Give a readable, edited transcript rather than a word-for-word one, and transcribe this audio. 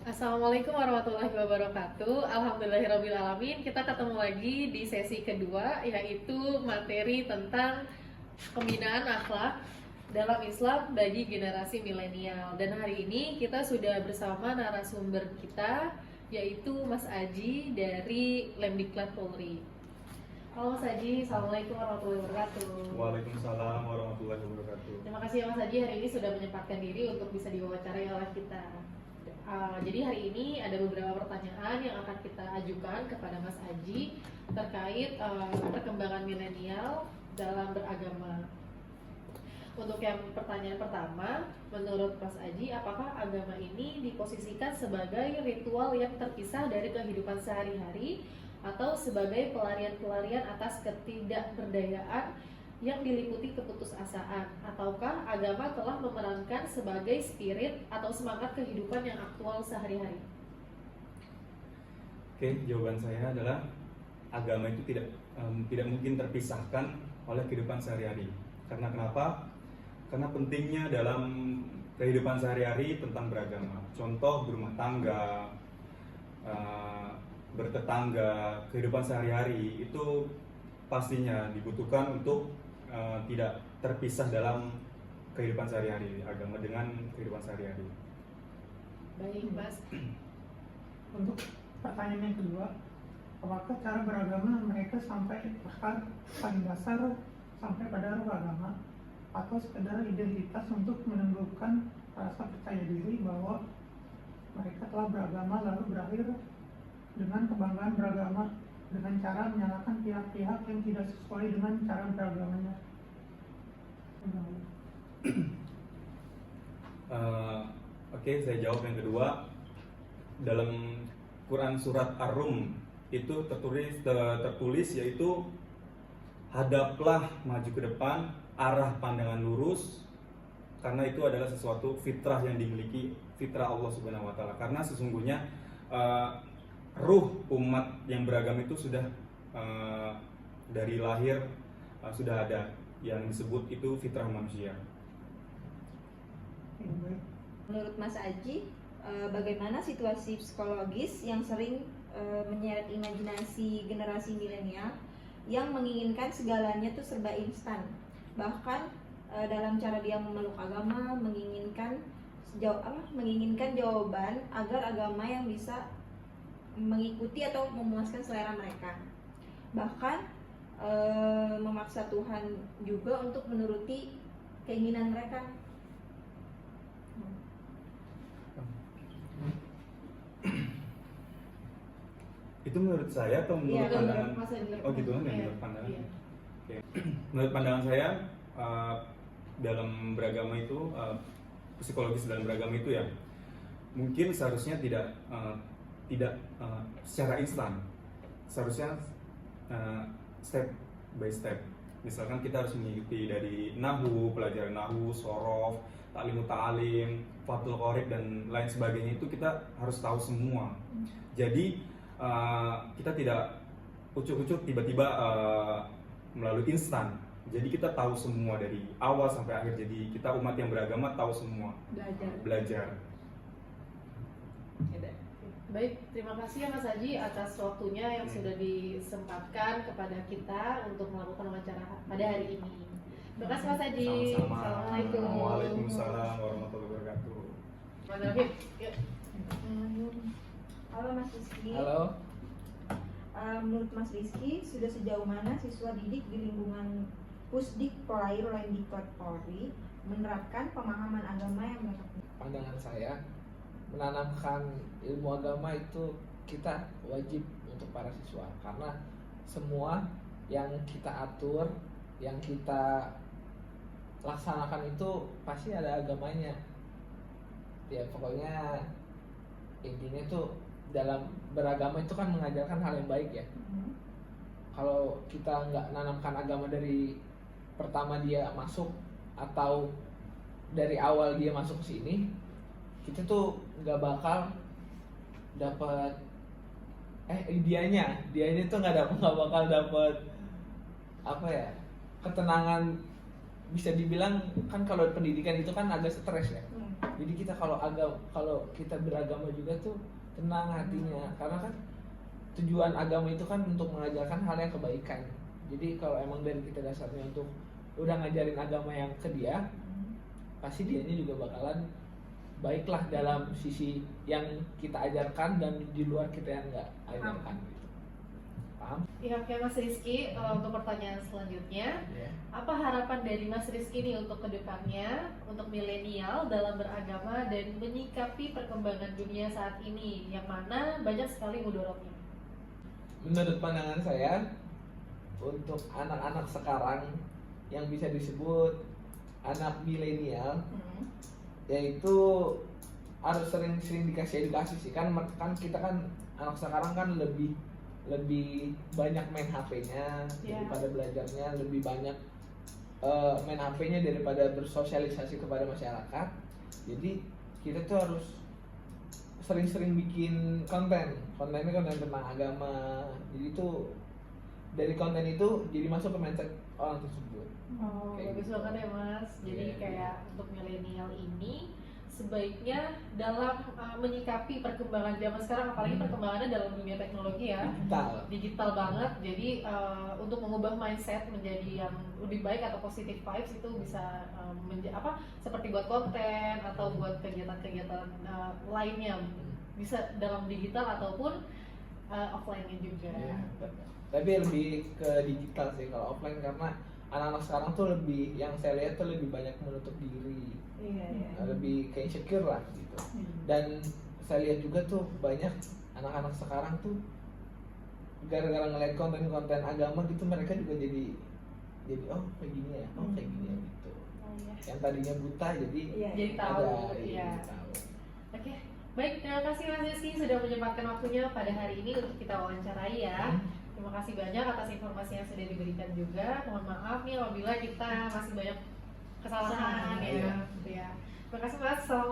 Assalamualaikum warahmatullahi wabarakatuh. Alhamdulillahirabbil alamin. Kita ketemu lagi di sesi kedua, yaitu materi tentang pembinaan akhlak dalam Islam bagi generasi milenial. Dan hari ini kita sudah bersama narasumber kita, yaitu Mas Aji dari Lemdiklat Polri. Halo Mas Aji, Assalamualaikum warahmatullahi wabarakatuh. Waalaikumsalam warahmatullahi wabarakatuh. Terima kasih ya Mas Aji hari ini sudah menyempatkan diri untuk bisa diwawancarai oleh kita. Jadi hari ini ada beberapa pertanyaan yang akan kita ajukan kepada Mas Aji terkait perkembangan milenial dalam beragama. Untuk yang pertanyaan pertama, menurut Mas Aji, apakah agama ini diposisikan sebagai ritual yang terpisah dari kehidupan sehari-hari atau sebagai pelarian-pelarian atas ketidakberdayaan yang diliputi keputusasaan, ataukah agama telah memerankan sebagai spirit atau semangat kehidupan yang aktual sehari-hari? Oke, jawaban saya adalah agama itu tidak mungkin terpisahkan oleh kehidupan sehari-hari. Karena kenapa? Karena pentingnya dalam kehidupan sehari-hari tentang beragama. Contoh berumah tangga, bertetangga, kehidupan sehari-hari itu pastinya dibutuhkan untuk tidak terpisah dalam kehidupan sehari-hari, agama dengan kehidupan sehari-hari. Baik, Mas. Untuk pertanyaan yang kedua, apakah cara beragama mereka sampai akar paling dasar sampai pada ruh agama atau sekedar identitas untuk menumbuhkan rasa percaya diri bahwa mereka telah beragama lalu berakhir dengan kebanggaan beragama dengan cara menyalahkan pihak-pihak yang tidak sesuai dengan cara beragamanya. Oke, saya jawab yang kedua. Dalam Quran surat Ar-Rum itu tertulis yaitu hadaplah maju ke depan, arah pandangan lurus, karena itu adalah sesuatu fitrah yang dimiliki, fitrah Allah Subhanahu wa taala. Karena sesungguhnya ruh umat yang beragama itu sudah dari lahir sudah ada, yang disebut itu fitrah manusia. Menurut Mas Aji, bagaimana situasi psikologis yang sering menyeret imajinasi generasi milenial yang menginginkan segalanya tuh serba instan, bahkan dalam cara dia memeluk agama menginginkan jawaban agar agama yang bisa mengikuti atau memuaskan selera mereka, bahkan memaksa Tuhan juga untuk menuruti keinginan mereka. Itu menurut saya atau menurut pandangan? Oh gitu, menurut pandangan. Iya. Oke. Menurut pandangan saya dalam beragama itu psikologis dalam beragama itu ya mungkin seharusnya tidak secara instan, seharusnya step by step. Misalkan kita harus mengikuti dari nahu, pelajaran nahu, sorof, taklimu ta'alim, fathul qorib dan lain sebagainya, itu kita harus tahu semua. Jadi kita tidak ucuk-ucuk tiba-tiba melalui instan. Jadi kita tahu semua dari awal sampai akhir. Jadi kita umat yang beragama tahu semua. Belajar. Baik, terima kasih ya Mas Haji atas waktunya yang sudah disempatkan kepada kita untuk melakukan wawancara pada hari ini. Terima kasih Mas Haji. Sama-sama. Assalamualaikum. Waalaikumsalam warahmatullahi wabarakatuh. Halo Mas Rizky. Halo. Menurut Mas Rizky, sudah sejauh mana siswa didik di lingkungan Pusdik Polair Lemdiklat Polri menerapkan pemahaman agama yang mereka punya? Pandangan saya, menanamkan ilmu agama itu kita wajib untuk para siswa, karena semua yang kita atur, yang kita laksanakan itu pasti ada agamanya. Ya pokoknya intinya tuh dalam beragama itu kan mengajarkan hal yang baik ya. Kalau kita nggak nanamkan agama dari pertama dia masuk atau dari awal dia masuk ke sini, kita tuh nggak bakal dapat dianya tuh nggak bakal dapat apa ya, ketenangan bisa dibilang kan kalau pendidikan itu kan agak stres ya. Hmm. Jadi kita kalau kita beragama juga tuh tenang hatinya, karena kan tujuan agama itu kan untuk mengajarkan hal yang kebaikan. Jadi kalau emang dari kita dasarnya untuk udah ngajarin agama yang ke dia, pasti dianya juga bakalan baiklah dalam sisi yang kita ajarkan dan di luar kita yang nggak ajarkan gitu. Paham? Ya, oke Mas Rizky, untuk pertanyaan selanjutnya, Ya. apa harapan dari Mas Rizky nih untuk kedepannya, untuk milenial dalam beragama dan menyikapi perkembangan dunia saat ini, yang mana banyak sekali mudorotnya? Menurut pandangan saya, untuk anak-anak sekarang yang bisa disebut anak milenial, yaitu harus sering-sering dikasih edukasi sih. Kan kita kan anak sekarang kan lebih banyak main HP-nya daripada belajarnya, lebih banyak main HP-nya daripada bersosialisasi kepada masyarakat. Jadi kita tuh harus sering-sering bikin kontennya konten tentang agama. Jadi tuh dari konten itu jadi masuk ke mindset orang tersebut. Oh, Kayak bagus gitu. banget ya Mas. Jadi Iya, kayak untuk milenial ini sebaiknya dalam menyikapi perkembangan zaman sekarang, apalagi perkembangannya dalam dunia teknologi ya, digital banget. Jadi untuk mengubah mindset menjadi yang lebih baik atau positive vibes itu bisa seperti buat konten atau buat kegiatan-kegiatan lainnya, bisa dalam digital ataupun offline-nya juga. Iya, betul. Tapi lebih ke digital sih kalau offline, karena anak-anak sekarang tuh lebih, yang saya lihat tuh lebih banyak menutup diri, Iya. lebih kayak insecure lah gitu. Dan saya lihat juga tuh banyak anak-anak sekarang tuh gara-gara ngeliat konten-konten agama gitu, mereka juga jadi oh kayak gini ya, oh kayak gini ya gitu. Oh, iya. Yang tadinya buta jadi Jadi tahu, ada, iya. tahu. Oke, baik, terima kasih Mas Rizky sudah menyempatkan waktunya pada hari ini untuk kita wawancarai ya. Terima kasih banyak atas informasi yang sudah diberikan juga. Mohon maaf nih apabila kita masih banyak kesalahan Iya. ya. Gitu ya. Terima kasih Mas. Assalamualaikum.